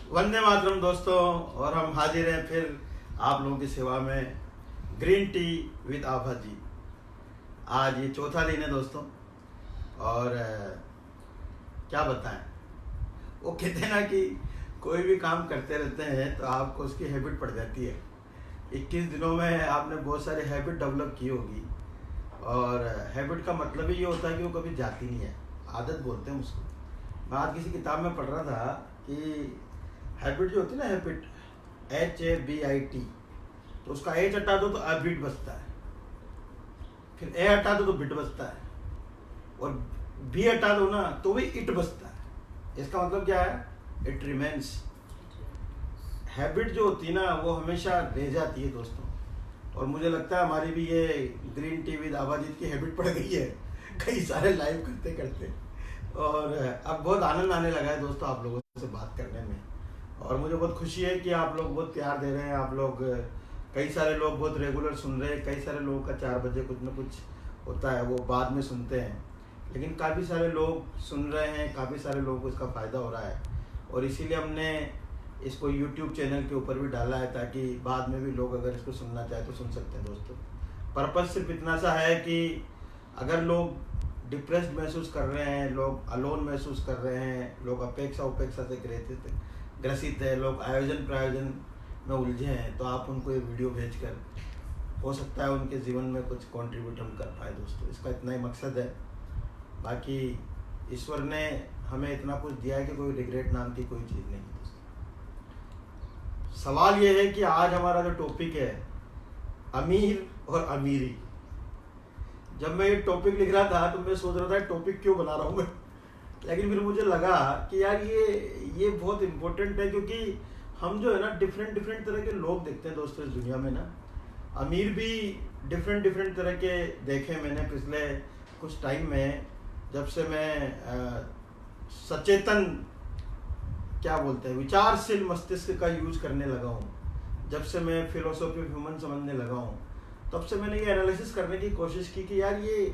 वंदे मातरम दोस्तों, और हम हाजिर हैं फिर आप लोगों की सेवा में ग्रीन टी विद आभा जी। आज ये चौथा दिन है दोस्तों, और क्या बताएं। वो कहते हैं ना कि कोई भी काम करते रहते हैं तो आपको उसकी हैबिट पड़ जाती है। 21 दिनों में आपने बहुत सारी हैबिट डेवलप की होगी, और हैबिट का मतलब ही ये होता है कि वो कभी जाती नहीं है। आदत बोलते हैं उसको। मैं आज किसी किताब में पढ़ रहा था कि हैबिट जो होती है ना, हैबिट HABIT, तो उसका H हटा दो तो अबिट बचता है, फिर A हटा दो तो बिट बचता है, और B हटा दो ना तो भी इट बचता है। इसका मतलब क्या है? It remains. हैबिट जो होती है ना वो हमेशा रह जाती है दोस्तों, और मुझे लगता है हमारी भी ये ग्रीन टी विद आबाजीत की हैबिट पड़ गई है कई सारे लाइव करते करते, और अब बहुत आनंद आने लगा है दोस्तों आप लोगों से बात करने में। और मुझे बहुत खुशी है कि आप लोग बहुत प्यार दे रहे हैं। आप लोग, कई सारे लोग बहुत रेगुलर सुन रहे हैं। कई सारे लोगों का 4 बजे कुछ ना कुछ होता है, वो बाद में सुनते हैं, लेकिन काफ़ी सारे लोग सुन रहे हैं, काफ़ी सारे लोगों को इसका फ़ायदा हो रहा है। और इसीलिए हमने इसको YouTube चैनल के ऊपर भी डाला है, ताकि बाद में भी लोग अगर इसको सुनना चाहे तो सुन सकते हैं दोस्तों। पर्पज़ सिर्फ इतना सा है कि अगर लोग डिप्रेस्ड महसूस कर रहे हैं, लोग अलोन महसूस कर रहे हैं, लोग अपेक्षा उपेक्षा से ग्रसित है, लोग आयोजन प्रायोजन में उलझे हैं, तो आप उनको ये वीडियो भेजकर हो सकता है उनके जीवन में कुछ कंट्रीब्यूट हम कर पाए दोस्तों। इसका इतना ही मकसद है। बाकी ईश्वर ने हमें इतना कुछ दिया है कि कोई रिग्रेट नाम की कोई चीज़ नहीं है दोस्तों। सवाल ये है कि आज हमारा जो टॉपिक है अमीर और अमीरी। जब मैं ये टॉपिक लिख रहा था तो मैं सोच रहा था टॉपिक क्यों बना रहा हूँ मैं, लेकिन फिर मुझे लगा कि यार ये बहुत इम्पोर्टेंट है, क्योंकि हम जो है ना डिफरेंट डिफरेंट तरह के लोग देखते हैं दोस्तों इस दुनिया में ना। अमीर भी डिफरेंट डिफरेंट तरह के देखे मैंने पिछले कुछ टाइम में, जब से मैं सचेतन, क्या बोलते हैं, विचारशील मस्तिष्क का यूज करने लगा हूँ, जब से मैं फिलोसॉफी ऑफ ह्यूमन समझने लगा हूँ, तब से मैंने ये एनालिसिस करने की कोशिश की कि यार ये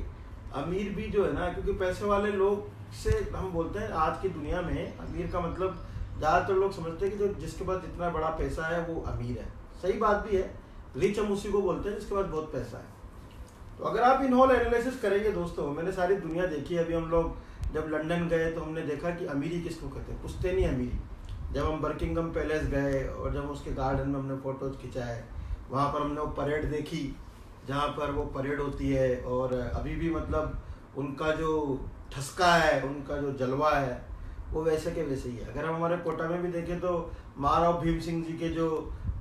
अमीर भी जो है ना, क्योंकि पैसे वाले लोग से हम बोलते हैं आज की दुनिया में अमीर का मतलब ज़्यादातर लोग समझते हैं कि जो जिसके पास इतना बड़ा पैसा है वो अमीर है। सही बात भी है, रिच हम उसी को बोलते हैं जिसके पास बहुत पैसा है। तो अगर आप इन होल एनालिसिस करेंगे दोस्तों, मैंने सारी दुनिया देखी है। अभी हम लोग जब लंदन गए तो हमने देखा कि अमीरी किसको कहते हैं, पुश्तैनी अमीरी। जब हम बर्किंघम पैलेस गए और जब उसके गार्डन में हमने फ़ोटोज़ खिंचाए, वहाँ पर हमने वो परेड देखी जहाँ पर वो परेड होती है, और अभी भी मतलब उनका जो ठसका है, उनका जो जलवा है वो वैसे के वैसे ही है। अगर हम हमारे कोटा में भी देखें तो महाराव भीम सिंह जी के जो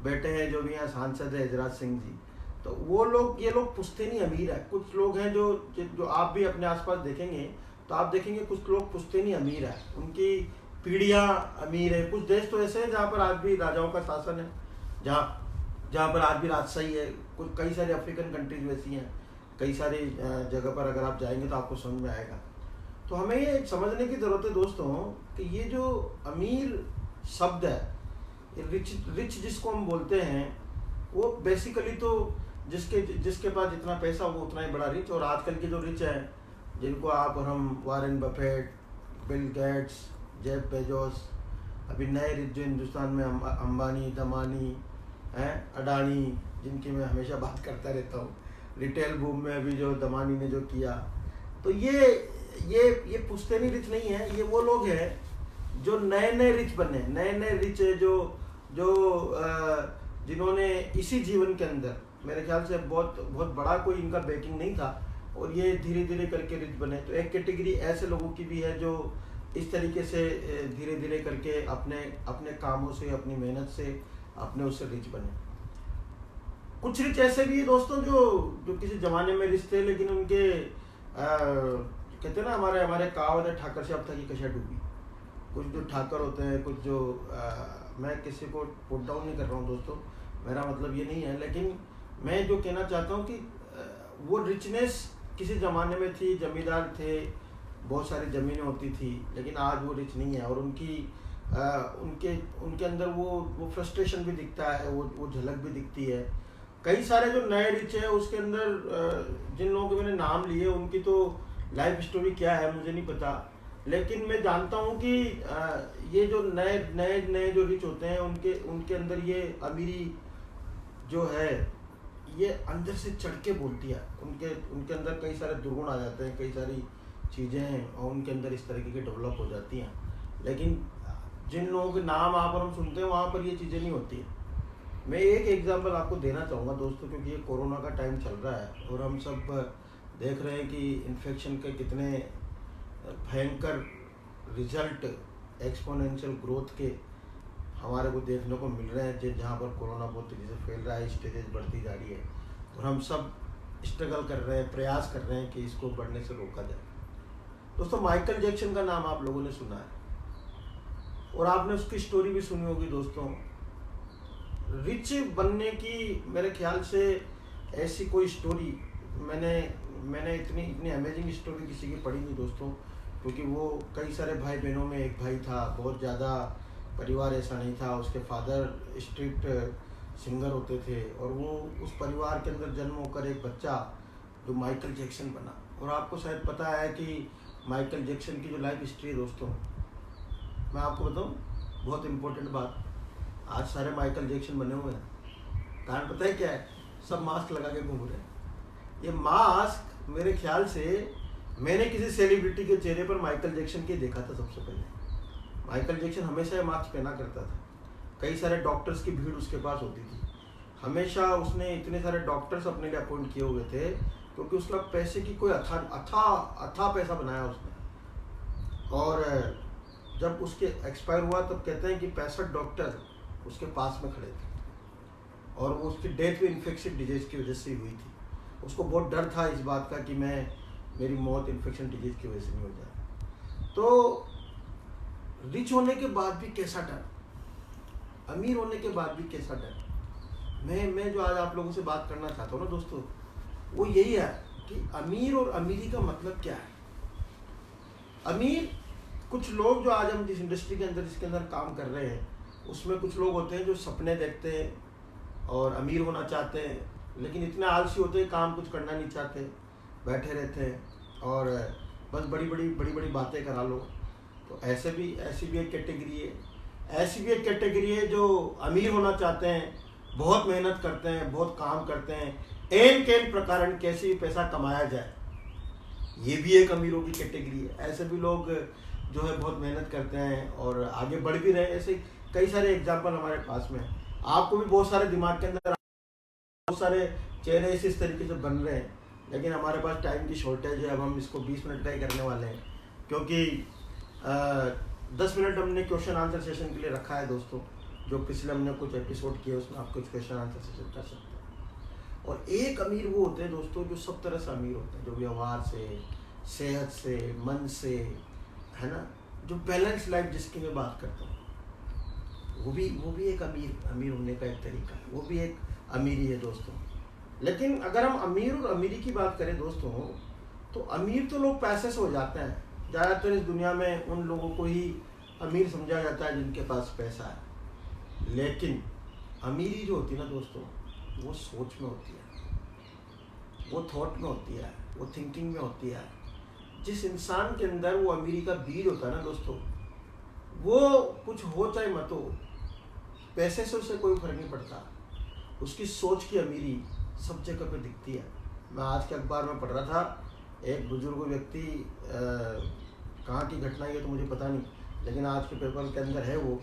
बेटे हैं, जो भी यहाँ सांसद है हजराज सिंह जी, तो वो लोग, ये लोग पुश्तैनी अमीर है। कुछ लोग हैं जो आप भी अपने आसपास देखेंगे तो आप देखेंगे कुछ लोग पुश्तैनी अमीर है, उनकी पीढ़ियाँ अमीर है। कुछ देश तो ऐसे हैं जहाँ पर आज भी राजाओं का शासन है, जहाँ पर आज भी राजशाही है। कुछ कई सारी अफ्रीकन कंट्रीज वैसी हैं, कई सारी जगह पर अगर आप जाएंगे तो आपको समझ में आएगा। तो हमें ये समझने की ज़रूरत है दोस्तों कि ये जो अमीर शब्द है, रिच जिसको हम बोलते हैं, वो बेसिकली तो जिसके पास जितना पैसा वो उतना ही बड़ा रिच। और आजकल के जो रिच हैं, जिनको आप और हम Warren Buffett, Bill Gates, Jeff Bezos, अभी नए रिच जो हिंदुस्तान में अंबानी, दमानी हैं, अडानी, जिनकी मैं हमेशा बात करता रहता हूँ, रिटेल बूम में अभी जो दमानी ने जो किया, तो ये पुश्तैनी रिच नहीं है। ये वो लोग हैं जो नए नए रिच बने, नए नए रिच है, जिन्होंने इसी जीवन के अंदर, मेरे ख्याल से बहुत बड़ा कोई इनका बैकिंग नहीं था, और ये धीरे धीरे करके रिच बने। तो एक कैटेगरी ऐसे लोगों की भी है जो इस तरीके से धीरे धीरे करके अपने कामों से, अपनी मेहनत से, अपने उससे रिच बने। कुछ रिच ऐसे भी है दोस्तों जो किसी जमाने में रिच थे, लेकिन उनके कहते हैं ना, हमारे कहावत है, ठाकर से अब तक की कशा डूबी। कुछ जो ठाकर होते हैं, कुछ जो मैं किसी को पुट डाउन नहीं कर रहा हूँ दोस्तों, मेरा मतलब ये नहीं है, लेकिन मैं जो कहना चाहता हूँ कि वो रिचनेस किसी ज़माने में थी, जमींदार थे, बहुत सारी ज़मीनें होती थी, लेकिन आज वो रिच नहीं है। और उनके अंदर वो फ्रस्ट्रेशन भी दिखता है, वो झलक भी दिखती है। कई सारे जो नए रिच है उसके अंदर जिन लोगों के मैंने नाम लिए, उनकी तो लाइफ स्टोरी क्या है मुझे नहीं पता, लेकिन मैं जानता हूँ कि ये जो नए नए नए जो रिच होते हैं उनके उनके अंदर ये अमीरी जो है ये अंदर से चढ़ के बोलती है। उनके उनके अंदर कई सारे दुर्गुण आ जाते हैं, कई सारी चीज़ें हैं और उनके अंदर इस तरीके की डेवलप हो जाती हैं। लेकिन जिन लोगों के नाम आप और हम सुनते हैं वहाँ पर ये चीज़ें नहीं होती हैं। मैं एक एग्जांपल आपको देना चाहूँगा दोस्तों, क्योंकि ये कोरोना का टाइम चल रहा है और हम सब देख रहे हैं कि इन्फेक्शन के कितने भयंकर रिजल्ट, एक्सपोनेंशियल ग्रोथ के हमारे को देखने को मिल रहे हैं। जहाँ पर कोरोना बहुत तेज़ी से फैल रहा है, स्टेजेस बढ़ती जा रही है और हम सब स्ट्रगल कर रहे हैं, प्रयास कर रहे हैं कि इसको बढ़ने से रोका जाए। दोस्तों, माइकल जैक्सन का नाम आप लोगों ने सुना है और आपने उसकी स्टोरी भी सुनी होगी। दोस्तों, रिच बनने की मेरे ख्याल से ऐसी कोई स्टोरी मैंने इतनी इतनी अमेजिंग स्टोरी किसी की पढ़ी नहीं दोस्तों, क्योंकि वो कई सारे भाई बहनों में एक भाई था, बहुत ज़्यादा परिवार ऐसा नहीं था। उसके फादर स्ट्रीट सिंगर होते थे और वो उस परिवार के अंदर जन्म होकर एक बच्चा जो माइकल जैक्सन बना। और आपको शायद पता है कि माइकल जैक्सन की जो लाइफ हिस्ट्री है दोस्तों, मैं आपको बताऊँ बहुत इम्पोर्टेंट बात, आज सारे माइकल जैक्सन बने हुए हैं। कारण पता है क्या है? सब मास्क लगा के घूम रहे हैं। ये मास्क मेरे ख्याल से मैंने किसी सेलिब्रिटी के चेहरे पर माइकल जैक्सन के देखा था सबसे पहले। माइकल जैक्सन हमेशा मास्क पहना करता था। कई सारे डॉक्टर्स की भीड़ उसके पास होती थी। हमेशा उसने इतने सारे डॉक्टर्स अपने लिए अपॉइंट किए हुए थे क्योंकि उसका पैसे की कोई अथा पैसा बनाया उसने। और जब उसके एक्सपायर हुआ तब कहते हैं कि 65 डॉक्टर उसके पास में खड़े थे और वो उसकी डेथ भी इन्फेक्शन डिजीज़ की वजह से हुई थी। उसको बहुत डर था इस बात का कि मेरी मौत इन्फेक्शन डिजीज़ की वजह से नहीं हो जाए। तो रिच होने के बाद भी कैसा डर, अमीर होने के बाद भी कैसा डर। मैं जो आज आप लोगों से बात करना चाहता हूँ ना दोस्तों, वो यही है कि अमीर और अमीरी का मतलब क्या है। अमीर कुछ लोग जो आज हम जिस इंडस्ट्री के अंदर जिसके अंदर काम कर रहे हैं उसमें कुछ लोग होते हैं जो सपने देखते हैं और अमीर होना चाहते हैं, लेकिन इतने आलसी होते हैं, काम कुछ करना नहीं चाहते, बैठे रहते हैं और बस बड़ी बड़ी बातें करा लो। तो ऐसी भी एक कैटेगरी है। ऐसी भी एक कैटेगरी है जो अमीर होना चाहते हैं, बहुत मेहनत करते हैं, बहुत काम करते हैं, एन प्रकार कैसे भी पैसा कमाया जाए, ये भी एक अमीरों की कैटेगरी है। ऐसे भी लोग जो है बहुत मेहनत करते हैं और आगे बढ़ भी रहे हैं। ऐसे कई सारे एग्जाम्पल हमारे पास में। आपको भी बहुत सारे दिमाग के अंदर बहुत सारे चेहरे इस तरीके से बन रहे हैं, लेकिन हमारे पास टाइम की शॉर्टेज है। अब हम इसको 20 मिनट का ही करने वाले हैं क्योंकि 10 मिनट हमने क्वेश्चन आंसर सेशन के लिए रखा है दोस्तों। जो पिछले हमने कुछ एपिसोड किए उसमें आप कुछ क्वेश्चन आंसर सेशन कर सकते हैं। और एक अमीर वो होते हैं दोस्तों जो सब तरह से अमीर होते हैं, जो व्यवहार से, सेहत से, मन से, है ना, जो बैलेंस लाइफ जिसकी मैं बात करता हूँ, वो भी एक अमीर होने का एक तरीका है, वो भी एक अमीरी है दोस्तों। लेकिन अगर हम अमीर और अमीरी की बात करें दोस्तों, तो अमीर तो लोग पैसे से हो जाते हैं। ज़्यादातर इस दुनिया में उन लोगों को ही अमीर समझा जाता है जिनके पास पैसा है। लेकिन अमीरी जो होती है ना दोस्तों, वो सोच में होती है, वो थॉट में होती है, वो थिंकिंग में होती है। जिस इंसान के अंदर वो अमीरी का बीज होता है ना दोस्तों, वो कुछ हो चाहे मत हो, पैसे से उसे कोई फर्क नहीं पड़ता। उसकी सोच की अमीरी सब जगह पे दिखती है। मैं आज के अखबार में पढ़ रहा था, एक बुजुर्ग व्यक्ति, कहाँ की घटना है तो मुझे पता नहीं, लेकिन आज के पेपर के अंदर है वो।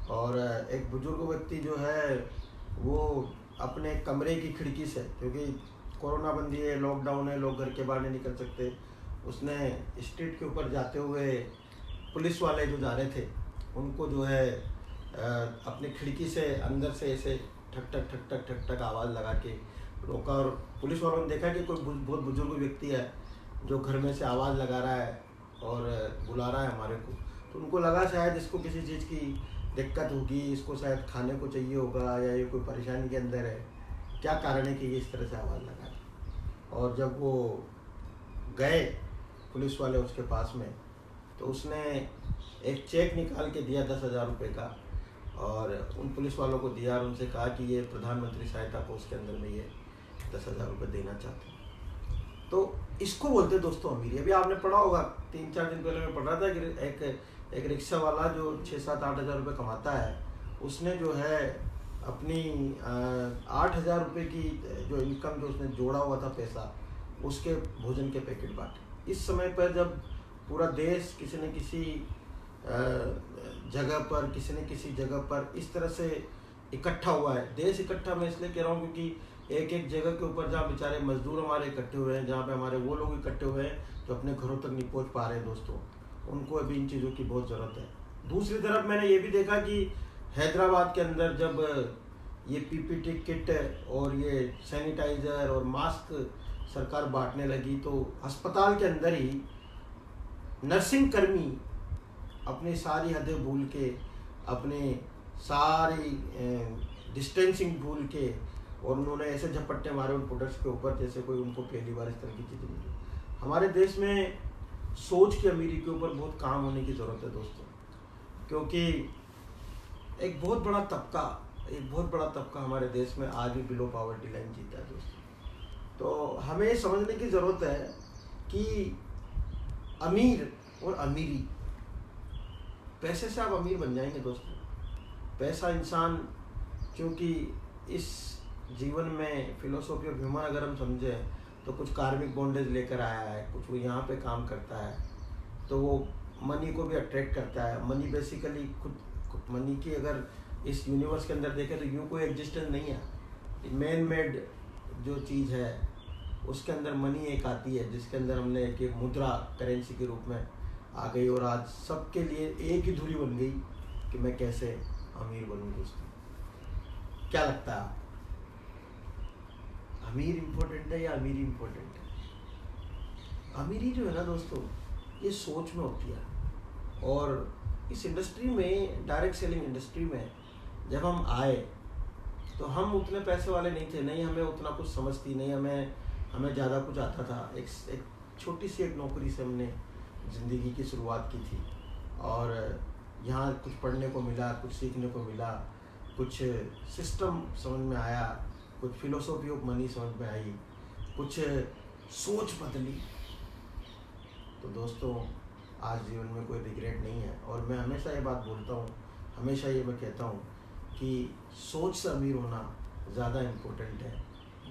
और एक बुजुर्ग व्यक्ति जो है वो अपने कमरे की खिड़की से, क्योंकि कोरोना बंदी है, लॉकडाउन है, लोग घर के बाहर नहीं निकल सकते, उसने स्ट्रीट के ऊपर जाते हुए पुलिस वाले जो जा रहे थे उनको जो है अपनी खिड़की से अंदर से ऐसे ठक ठक ठक ठक ठक ठक आवाज़ लगा के रोका। और पुलिस वालों ने देखा कि कोई बहुत बुजुर्ग व्यक्ति है जो घर में से आवाज़ लगा रहा है और बुला रहा है हमारे को। तो उनको लगा शायद इसको किसी चीज़ की दिक्कत होगी, इसको शायद खाने को चाहिए होगा या ये कोई परेशानी के अंदर है, क्या कारण है कि ये इस तरह से आवाज़ लगा रही। और जब वो गए पुलिस वाले उसके पास में, तो उसने एक चेक निकाल के दिया 10,000 रुपये का और उन पुलिस वालों को दिया और उनसे कहा कि ये प्रधानमंत्री सहायता कोष के अंदर में ये 10,000 रुपये देना चाहते हैं। तो इसको बोलते हैं दोस्तों अमीरी। अभी आपने पढ़ा होगा, 3-4 दिन पहले मैं पढ़ रहा था कि एक रिक्शा वाला जो 6-7-8 हज़ार रुपये कमाता है, उसने जो है अपनी 8 हज़ार रुपये की जो इनकम जो उसने जोड़ा हुआ था पैसा, उसके भोजन के पैकेट बांटे। इस समय पर जब पूरा देश किसी न किसी जगह पर, किसी न किसी जगह पर इस तरह से इकट्ठा हुआ है, देश इकट्ठा मैं इसलिए कह रहा हूँ क्योंकि एक एक जगह के ऊपर जहाँ बेचारे मजदूर हमारे इकट्ठे हुए हैं, जहाँ पे हमारे वो लोग इकट्ठे हुए हैं जो अपने घरों तक नहीं पहुँच पा रहे हैं दोस्तों, उनको अभी इन चीज़ों की बहुत ज़रूरत है। दूसरी तरफ मैंने ये भी देखा कि हैदराबाद के अंदर जब ये पीपीटी किट और ये सैनिटाइज़र और मास्क सरकार बांटने लगी, तो अस्पताल के अंदर ही नर्सिंग कर्मी अपनी सारी हदें भूल के, अपने सारी डिस्टेंसिंग भूल के, और उन्होंने ऐसे झपट्टे मारे उन प्रोडक्ट्स के ऊपर जैसे कोई उनको पहली बार इस तरह की चीज़ें मिली। हमारे देश में सोच की अमीरी के ऊपर बहुत काम होने की ज़रूरत है दोस्तों, क्योंकि एक बहुत बड़ा तबका हमारे देश में आज भी बिलो पॉवर्टी लाइन जीता है दोस्तों। तो हमें समझने की ज़रूरत है कि अमीर और अमीरी, पैसे से आप अमीर बन जाएंगे दोस्तों। पैसा इंसान, क्योंकि इस जीवन में फिलोसॉफी ऑफ ह्यूमन अगर हम समझें तो कुछ कार्मिक बॉन्डेज लेकर आया है, कुछ वो यहाँ पे काम करता है, तो वो मनी को भी अट्रैक्ट करता है। मनी बेसिकली खुद मनी की अगर इस यूनिवर्स के अंदर देखें तो यूँ कोई एग्जिस्टेंस नहीं है। मैन मेड जो चीज़ है उसके अंदर मनी एक आती है, जिसके अंदर हमने एक मुद्रा करेंसी के रूप में आ गई, और आज सबके लिए एक ही धुरी बन गई कि मैं कैसे अमीर बनूँ दोस्तों। क्या लगता है, अमीर इम्पोर्टेंट है या अमीरी इम्पोर्टेंट है? अमीरी जो है ना दोस्तों, ये सोच में होती है। और इस इंडस्ट्री में, डायरेक्ट सेलिंग इंडस्ट्री में जब हम आए तो हम उतने पैसे वाले नहीं थे, नहीं हमें उतना कुछ समझती, नहीं हमें ज़्यादा कुछ आता था। एक छोटी सी एक नौकरी से हमने ज़िंदगी की शुरुआत की थी, और यहाँ कुछ पढ़ने को मिला, कुछ सीखने को मिला, कुछ सिस्टम समझ में आया, कुछ फिलोसॉफी ऑफ मनी समझ में आई, कुछ सोच बदली। तो दोस्तों आज जीवन में कोई रिग्रेट नहीं है, और मैं हमेशा ये बात बोलता हूँ, हमेशा ये मैं कहता हूँ कि सोच से अमीर होना ज़्यादा इम्पोर्टेंट है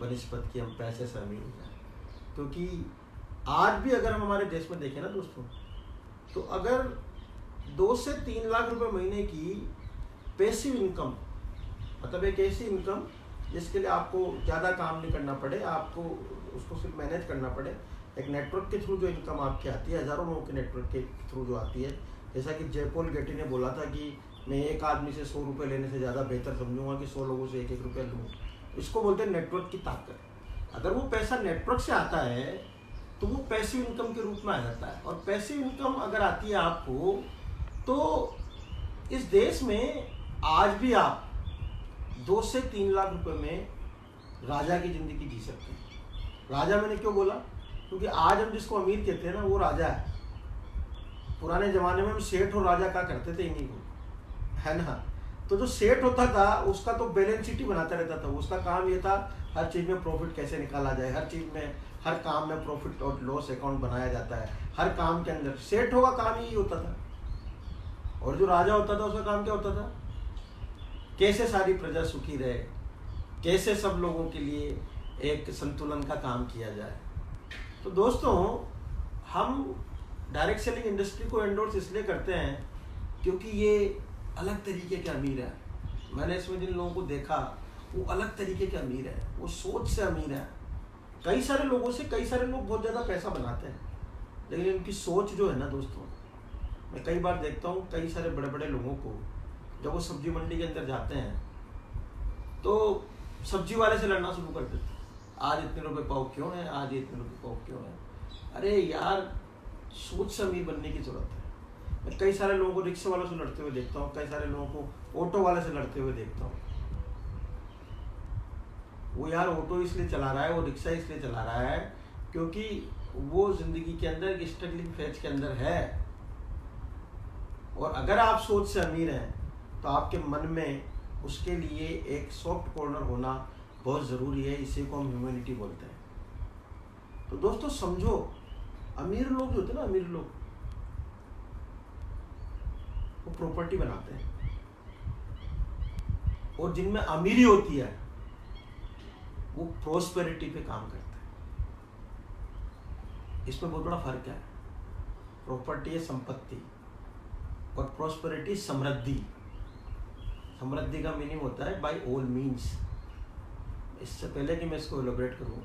बनिस्बत कि हम पैसे से अमीर हो जाए। क्योंकि आज भी अगर हम हमारे देश में देखें ना दोस्तों, तो अगर 2 से 3 लाख रुपए महीने की पैसिव इनकम, मतलब एक ऐसी इनकम जिसके लिए आपको ज़्यादा काम नहीं करना पड़े, आपको उसको सिर्फ मैनेज करना पड़े, एक नेटवर्क के थ्रू जो इनकम आपकी आती है, हज़ारों लोगों के नेटवर्क के थ्रू जो आती है, जैसा कि जयपॉल गेटी ने बोला था कि मैं एक आदमी से 100 रुपये लेने से ज़्यादा बेहतर समझूंगा कि 100 लोगों से 1-1 रुपया लूँ। इसको बोलते हैं नेटवर्क की ताकत। अगर वो पैसा नेटवर्क से आता है तो वो पैसिव इनकम के रूप में आ जाता है, और पैसिव इनकम अगर आती है आपको, तो इस देश में आज भी आप 2 से 3 लाख रुपए में राजा की ज़िंदगी जी सकते हैं। राजा मैंने क्यों बोला? क्योंकि आज हम जिसको अमीर कहते हैं ना, वो राजा है। पुराने ज़माने में हम सेठ और राजा क्या करते थे, इन्हीं को, है ना। तो जो सेठ होता था उसका तो बैलेंस शीट ही बनाता रहता था। उसका काम ये था हर चीज़ में प्रॉफिट कैसे निकाला जाए, हर चीज़ में, हर काम में प्रॉफिट और लॉस अकाउंट बनाया जाता है। हर काम के अंदर सेठों का काम यही होता था। और जो राजा होता था उसका काम क्या होता था? कैसे सारी प्रजा सुखी रहे, कैसे सब लोगों के लिए एक संतुलन का काम किया जाए। तो दोस्तों हम डायरेक्ट सेलिंग इंडस्ट्री को एंडोर्स इसलिए करते हैं क्योंकि ये अलग तरीके के अमीर है। मैंने इसमें जिन लोगों को देखा वो अलग तरीके के अमीर है, वो सोच से अमीर है। कई सारे लोगों से कई सारे लोग बहुत ज़्यादा पैसा बनाते हैं, लेकिन उनकी सोच जो है ना दोस्तों, मैं कई बार देखता हूँ कई सारे बड़े बड़े लोगों को, जब वो सब्जी मंडी के अंदर जाते हैं तो सब्जी वाले से लड़ना शुरू कर देते हैं। आज इतने रुपए पाव क्यों है, आज इतने रुपए पाव क्यों है। अरे यार, सोच से अमीर बनने की जरूरत है। मैं कई सारे लोगों को रिक्शे वालों से लड़ते हुए देखता हूँ, कई सारे लोगों को ऑटो वाले से लड़ते हुए देखता हूँ। वो यार ऑटो इसलिए चला रहा है, वो रिक्शा इसलिए चला रहा है क्योंकि वो जिंदगी के अंदर स्ट्रगलिंग फेज के अंदर है। और अगर आप सोच से अमीर हैं तो आपके मन में उसके लिए एक सॉफ्ट कॉर्नर होना बहुत ज़रूरी है। इसी को हम ह्यूमैनिटी बोलते हैं। तो दोस्तों समझो, अमीर लोग जो होते हैं ना, अमीर लोग वो प्रॉपर्टी बनाते हैं, और जिनमें अमीरी होती है वो प्रोस्पेरिटी पे काम करते हैं। इसमें बहुत बड़ा फर्क है। प्रॉपर्टी है संपत्ति, और प्रोस्पेरिटी समृद्धि। समृद्धि का मीनिंग होता है बाय ऑल मीन्स। इससे पहले कि मैं इसको एलोबरेट करूं,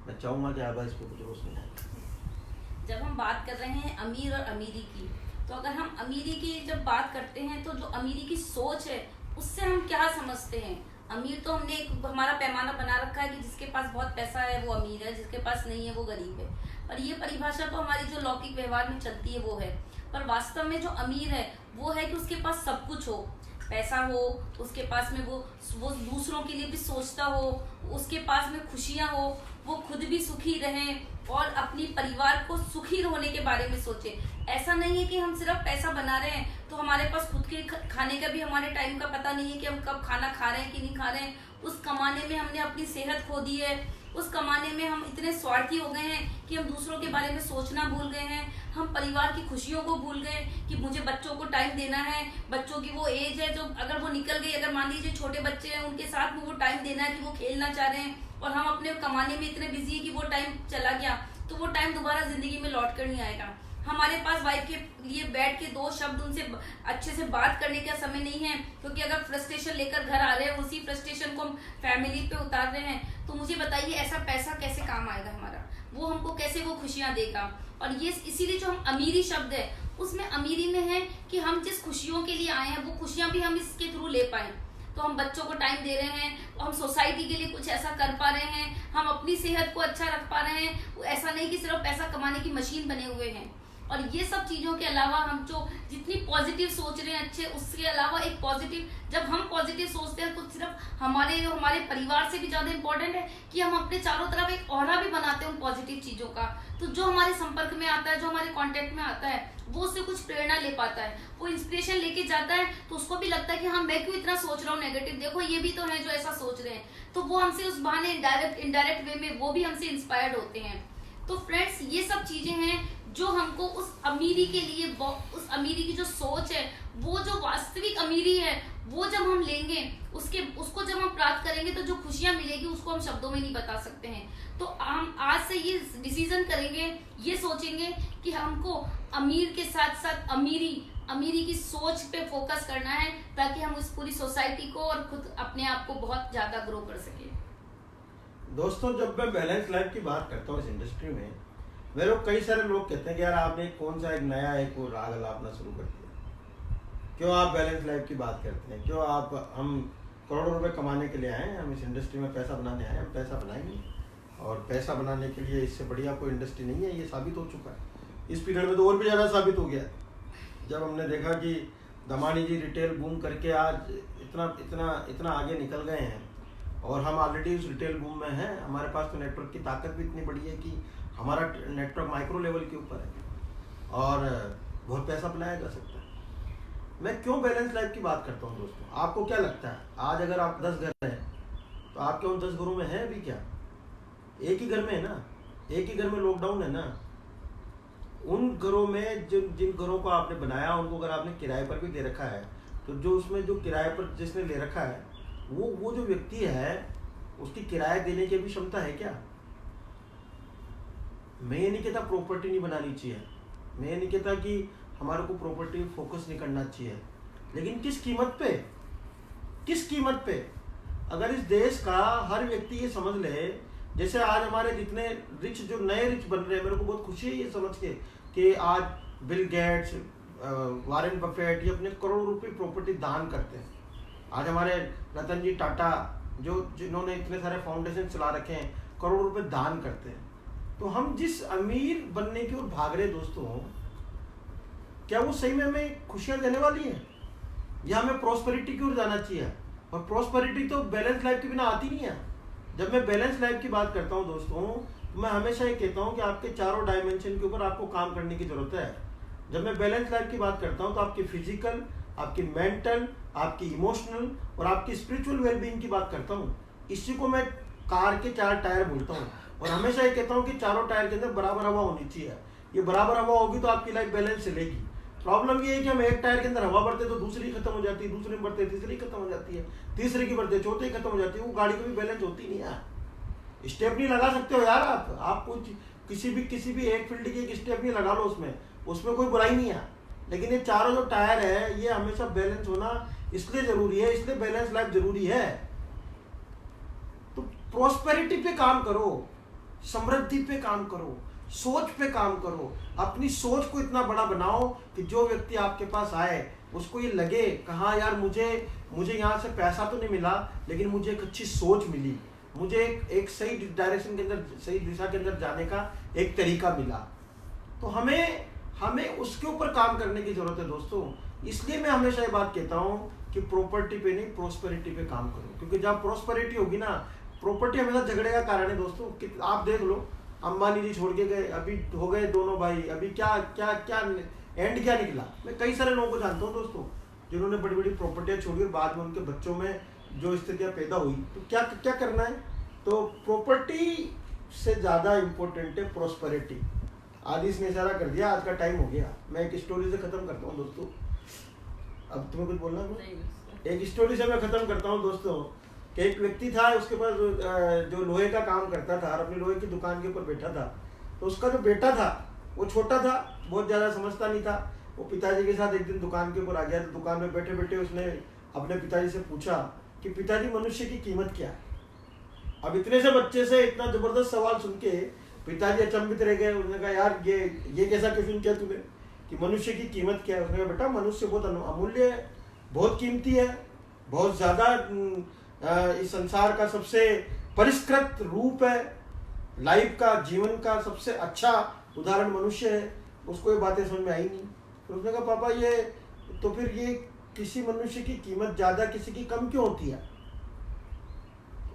मैं चाहूंगा कि आबा इस पर कुछ रोशनी डालें। जब हम बात कर रहे हैं अमीर और अमीरी की, तो अगर हम अमीरी की जब बात करते हैं तो जो अमीरी की सोच है उससे हम क्या समझते हैं। अमीर तो हमने एक हमारा पैमाना बना रखा है कि जिसके पास बहुत पैसा है वो अमीर है, जिसके पास नहीं है वो गरीब है। और ये परिभाषा तो हमारी जो लौकिक व्यवहार में चलती है वो है। पर वास्तव में जो अमीर है वो है कि उसके पास सब कुछ हो, पैसा हो, उसके पास में वो दूसरों के लिए भी सोचता हो, उसके पास में खुशियां हो, वो खुद भी सुखी रहे और अपनी परिवार को सुखी होने के बारे में सोचे। ऐसा नहीं है कि हम सिर्फ पैसा बना रहे हैं तो हमारे पास खुद के खाने का भी हमारे टाइम का पता नहीं है कि हम कब खाना खा रहे हैं कि नहीं खा रहे हैं। उस कमाने में हमने अपनी सेहत खो दी है, उस कमाने में हम इतने स्वार्थी हो गए हैं कि हम दूसरों के बारे में सोचना भूल गए हैं। हम परिवार की खुशियों को भूल गए कि मुझे बच्चों को टाइम देना है। बच्चों की वो एज है जो अगर वो निकल गई, अगर मान लीजिए छोटे बच्चे हैं उनके साथ में वो टाइम देना है कि वो खेलना चाह रहे हैं, और हम अपने कमाने में इतने बिजी है कि वो टाइम चला गया तो वो टाइम दोबारा जिंदगी में लौट कर नहीं आएगा। हमारे पास वाइफ के लिए बैठ के 2 शब्द उनसे अच्छे से बात करने का समय नहीं है, क्योंकि अगर फ्रस्ट्रेशन लेकर घर आ रहे हैं, उसी फ्रस्ट्रेशन को हम फैमिली पे उतार रहे हैं, तो मुझे बताइए ऐसा पैसा कैसे काम आएगा हमारा, वो हमको कैसे वो खुशियां देगा। और ये इसीलिए जो हम अमीरी शब्द है उसमें अमीरी में है कि हम जिस खुशियों के लिए आए हैं वो खुशियां भी हम इसके थ्रू ले पाए। तो हम बच्चों को टाइम दे रहे हैं, हम सोसाइटी के लिए कुछ ऐसा कर पा रहे हैं, हम अपनी सेहत को अच्छा रख पा रहे हैं। ऐसा नहीं कि सिर्फ पैसा कमाने की मशीन बने हुए हैं। और ये सब चीजों के अलावा हम जो जितनी पॉजिटिव सोच रहे हैं अच्छे, उसके अलावा एक पॉजिटिव, जब हम पॉजिटिव सोचते हैं तो सिर्फ हमारे परिवार से भी ज्यादा इंपॉर्टेंट है कि हम अपने चारों तरफ एक ऑरा भी बनाते हैं उन पॉजिटिव चीजों का। तो जो हमारे संपर्क में आता है, जो हमारे कांटेक्ट में आता है, वो उससे कुछ प्रेरणा ले पाता है, वो इंस्पिरेशन लेके जाता है, तो उसको भी लगता है कि हाँ मैं क्यों इतना सोच रहा हूँ नेगेटिव, देखो ये भी तो है जो ऐसा सोच रहे हैं। तो वो हमसे उस बहाने इनडायरेक्ट वे में वो भी हमसे इंस्पायर्ड होते हैं। तो फ्रेंड्स ये सब चीजें हैं जो हमको उस अमीरी के लिए, उस अमीरी की जो सोच है, वो जो वास्तविक अमीरी है वो जब हम लेंगे, उसको जब हम प्राप्त करेंगे तो जो खुशियां मिलेगी उसको हम शब्दों में नहीं बता सकते हैं। तो हम आज से ये डिसीजन करेंगे, ये सोचेंगे कि हमको अमीर के साथ साथ अमीरी की सोच पे फोकस करना है, ताकि हम इस पूरी सोसाइटी को और खुद अपने आप को बहुत ज्यादा ग्रो कर सके। दोस्तों जब मैं बैलेंस लाइफ की बात करता हूँ इस इंडस्ट्री में, मेरे लोग कई सारे लोग कहते हैं कि यार आपने कौन सा एक नया एक वो राग अलापना शुरू कर दिया, क्यों आप बैलेंस लाइफ की बात करते हैं, क्यों आप, हम करोड़ों रुपए कमाने के लिए आए हैं, हम इस इंडस्ट्री में पैसा बनाने आए हैं, हम पैसा बनाएंगे। और पैसा बनाने के लिए इससे बढ़िया कोई इंडस्ट्री नहीं है, ये साबित हो चुका है। इस पीरियड में तो और भी ज़्यादा साबित हो गया, जब हमने देखा कि दमानी जी रिटेल बूम करके आज इतना आगे निकल गए हैं, और हम ऑलरेडी उस रिटेल बूम में हैं। हमारे पास तो नेटवर्क की ताकत भी इतनी बड़ी है कि हमारा नेटवर्क माइक्रो लेवल के ऊपर है और बहुत पैसा बनाया जा सकता है। मैं क्यों बैलेंस लाइफ की बात करता हूँ दोस्तों, आपको क्या लगता है आज अगर आप 10 घर हैं तो आपके उन 10 घरों में है अभी क्या? एक ही घर में है ना, एक ही घर में लॉकडाउन है ना। उन घरों में जिन घरों को आपने बनाया उनको अगर आपने किराए पर भी दे रखा है, तो जो उसमें जो किराए पर जिसने ले रखा है वो जो व्यक्ति है उसकी किराया देने की भी क्षमता है क्या? मैं ये नहीं कहता प्रॉपर्टी नहीं बनानी चाहिए, मैं ये नहीं कहता कि हमारे को प्रॉपर्टी फोकस नहीं करना चाहिए, लेकिन किस कीमत पे, किस कीमत पे? अगर इस देश का हर व्यक्ति ये समझ ले, जैसे आज हमारे जितने रिच जो नए रिच बन रहे हैं, मेरे को बहुत खुशी है ये समझ के कि आज बिल गेट्स, वॉरेन बफेट ये अपने करोड़ों रुपए प्रॉपर्टी दान करते हैं। आज हमारे रतन जी टाटा जिन्होंने इतने सारे फाउंडेशन चला रखे हैं, करोड़ों रुपए दान करते हैं। तो हम जिस अमीर बनने की ओर भाग रहे दोस्तों, क्या वो सही में हमें खुशियां देने वाली है, या हमें प्रॉस्पेरिटी की ओर जाना चाहिए? और प्रॉस्पेरिटी तो बैलेंस लाइफ के बिना आती नहीं है। जब मैं बैलेंस लाइफ की बात करता हूँ दोस्तों, तो मैं हमेशा ये कहता हूँ कि आपके चारों डायमेंशन के ऊपर आपको काम करने की जरूरत है। जब मैं बैलेंस लाइफ की बात करता हूँ तो आपकी फिजिकल, आपकी मेंटल, आपकी इमोशनल और आपकी स्पिरिचुअल वेलबींग की बात करता हूँ। इसी को मैं कार के 4 टायर बोलता हूँ। और हमेशा ये कहता हूँ कि चारों टायर के अंदर बराबर हवा होनी चाहिए। ये बराबर हवा होगी तो आपकी लाइफ बैलेंस चलेगी। प्रॉब्लम ये है कि हम एक टायर के अंदर हवा भरते तो दूसरी खत्म हो जाती है, दूसरी में भरते तीसरी खत्म हो जाती है, तीसरी की भरते चौथी खत्म हो जाती है। वो गाड़ी कभी बैलेंस होती नहीं यार। स्टेपनी लगा सकते हो यार आप कुछ किसी भी एक फील्ड की एक स्टेपनी लगा लो, उसमें कोई बुराई नहीं है। लेकिन ये चारों जो टायर है ये हमेशा बैलेंस होना इसलिए जरूरी है, इसलिए बैलेंस लाइफ जरूरी है। तो प्रोस्पेरिटी पे काम करो, समृद्धि पे काम करो, सोच पे काम करो। अपनी सोच को इतना बड़ा बनाओ कि जो व्यक्ति आपके पास आए उसको ये लगे कहाँ यार मुझे यहाँ से पैसा तो नहीं मिला लेकिन मुझे एक अच्छी सोच मिली, मुझे एक सही डायरेक्शन के अंदर, सही दिशा के अंदर जाने का एक तरीका मिला। तो हमें उसके ऊपर काम करने की जरूरत है दोस्तों। इसलिए मैं हमेशा ये बात कहता हूँ कि प्रॉपर्टी पे नहीं प्रोस्पेरिटी पे काम करो, क्योंकि जब प्रोस्पेरिटी होगी ना, प्रॉपर्टी हमेशा झगड़े का कारण है दोस्तों। कि आप देख लो अंबानी जी छोड़ के गए, अभी हो गए दोनों भाई, अभी क्या क्या क्या एंड क्या निकला। मैं कई सारे लोगों को जानता हूँ दोस्तों जिन्होंने बड़ी बड़ी प्रॉपर्टियाँ छोड़ी और बाद में उनके बच्चों में जो स्थितियाँ पैदा हुई। तो क्या क्या करना है, तो प्रॉपर्टी से ज़्यादा इम्पोर्टेंट है प्रोस्पेरिटी। आज इसने इशारा कर दिया, आज का टाइम हो गया। मैं एक स्टोरी से ख़त्म करता हूँ दोस्तों। अब तुम्हें कुछ बोलना है? एक स्टोरी से मैं ख़त्म करता हूँ दोस्तों कि एक व्यक्ति था, उसके पास जो लोहे का काम करता था और अपनी लोहे की दुकान के ऊपर बैठा था। तो उसका जो बेटा था वो छोटा था, बहुत ज़्यादा समझता नहीं था। वो पिताजी के साथ एक दिन दुकान के ऊपर आ गया। तो दुकान में बैठे बैठे उसने अपने पिताजी से पूछा कि पिताजी मनुष्य की कीमत क्या है। अब इतने से बच्चे से इतना ज़बरदस्त सवाल सुन के पिताजी अचंभित रह गए। उसने कहा यार ये कैसा क्वेश्चन किया तूने कि मनुष्य की कीमत क्या है। उसने कहा बेटा मनुष्य बहुत अमूल्य है, बहुत कीमती है, बहुत ज़्यादा इस संसार का सबसे परिष्कृत रूप है, लाइफ का, जीवन का सबसे अच्छा उदाहरण मनुष्य है। उसको ये बातें समझ में आई नहीं। तो उसने कहा पापा ये तो फिर ये किसी मनुष्य की कीमत ज़्यादा किसी की कम क्यों होती है।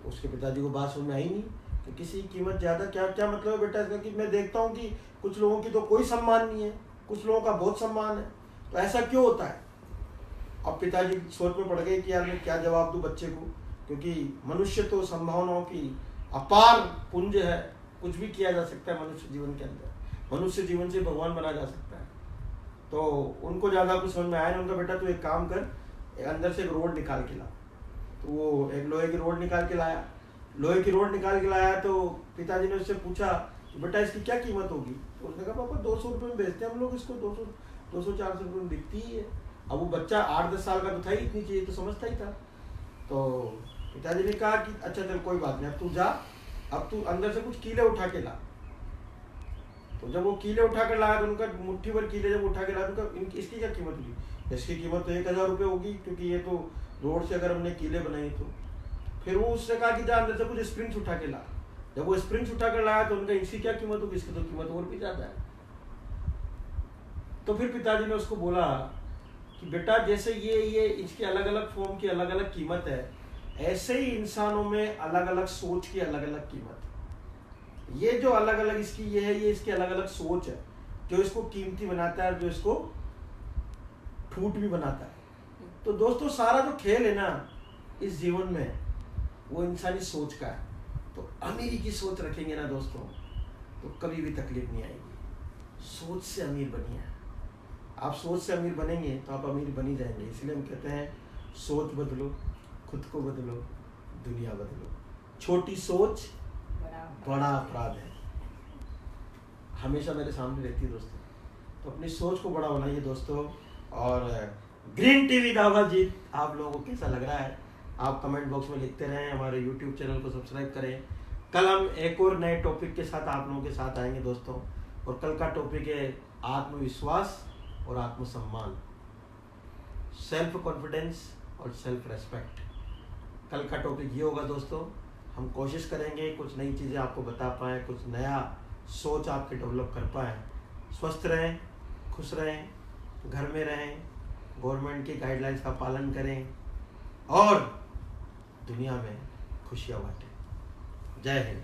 उसके पिताजी को बात समझ में आई नहीं कि किसी की कीमत ज़्यादा क्या मतलब है बेटा इसका। कि मैं देखता हूँ कि कुछ लोगों की तो कोई सम्मान नहीं है, कुछ लोगों का बहुत सम्मान है, तो ऐसा क्यों होता है। अब पिताजी सोच में पड़ गए कि यार मैं क्या जवाब दूँ बच्चे को, क्योंकि मनुष्य तो संभावनाओं की अपार पुंज है, कुछ भी किया जा सकता है मनुष्य जीवन के अंदर, मनुष्य जीवन से भगवान बना जा सकता है। तो उनको ज़्यादा कुछ समझ में आया नहीं। उनका बेटा तू एक काम कर, अंदर से एक रोड निकाल के ला। तो वो एक लोहे की रोड निकाल के लाया। लोहे की रोड निकाल के लाया तो पिताजी ने उससे पूछा कि बेटा इसकी क्या कीमत होगी। तो उसने कहा पापा 200 रुपये में बेचते हैं हम लोग इसको, 200-400 रुपये में बिकती ही है। अब वो बच्चा 8-10 साल का तो था ही, इतनी चीज़ तो समझता ही था। तो पिताजी ने कहा कि अच्छा चल कोई बात नहीं, अब तू जा, अब तू अंदर से कुछ कीले उठा के ला। तो जब वो कीले उठा कर लाया तो उनका मुट्ठी भर कीले जब उठा के लाया तो इसकी क्या कीमत होगी। इसकी कीमत तो 1000 रुपये होगी, क्योंकि ये तो रोड से अगर हमने कीले बनाए तो। फिर वो उससे कहा कि जा अंदर से कुछ स्प्रिंग्स उठा के ला। जब वो स्प्रिंग्स उठा कर लाया तो उनका इसकी क्या कीमत होगी, इसकी तो कीमत और भी ज़्यादा है। तो फिर पिताजी ने उसको बोला कि बेटा जैसे ये इसकी अलग अलग फॉर्म की अलग अलग कीमत है, ऐसे ही इंसानों में अलग अलग सोच की अलग अलग कीमत है। ये जो अलग अलग इसकी ये है, ये इसकी अलग अलग सोच है जो इसको कीमती बनाता है और जो इसको ठूठ भी बनाता है। तो दोस्तों सारा जो खेल है ना इस जीवन में वो इंसानी सोच का है। तो अमीरी की सोच रखेंगे ना दोस्तों तो कभी भी तकलीफ नहीं आएगी। सोच से अमीर बनिए। आप सोच से अमीर बनेंगे तो आप अमीर बन ही जाएंगे। इसलिए हम कहते हैं सोच बदलो, खुद को बदलो, दुनिया बदलो। छोटी सोच बड़ा अपराध है, हमेशा मेरे सामने रहती है दोस्तों। तो अपनी सोच को बड़ा बनाइए दोस्तों। और ग्रीन टीवी दावाजीत आप लोगों को कैसा लग रहा है आप कमेंट बॉक्स में लिखते रहें। हमारे यूट्यूब चैनल को सब्सक्राइब करें। कल हम एक और नए टॉपिक के साथ आप लोगों के साथ आएंगे दोस्तों। और कल का टॉपिक है आत्मविश्वास और आत्मसम्मान, सेल्फ कॉन्फिडेंस और सेल्फ रेस्पेक्ट। कल का टॉपिक ये होगा दोस्तों। हम कोशिश करेंगे कुछ नई चीज़ें आपको बता पाएँ, कुछ नया सोच आपके डेवलप कर पाएँ। स्वस्थ रहें, खुश रहें, घर में रहें, गवर्नमेंट की गाइडलाइंस का पालन करें और दुनिया में खुशियाँ बांटें। जय हिंद।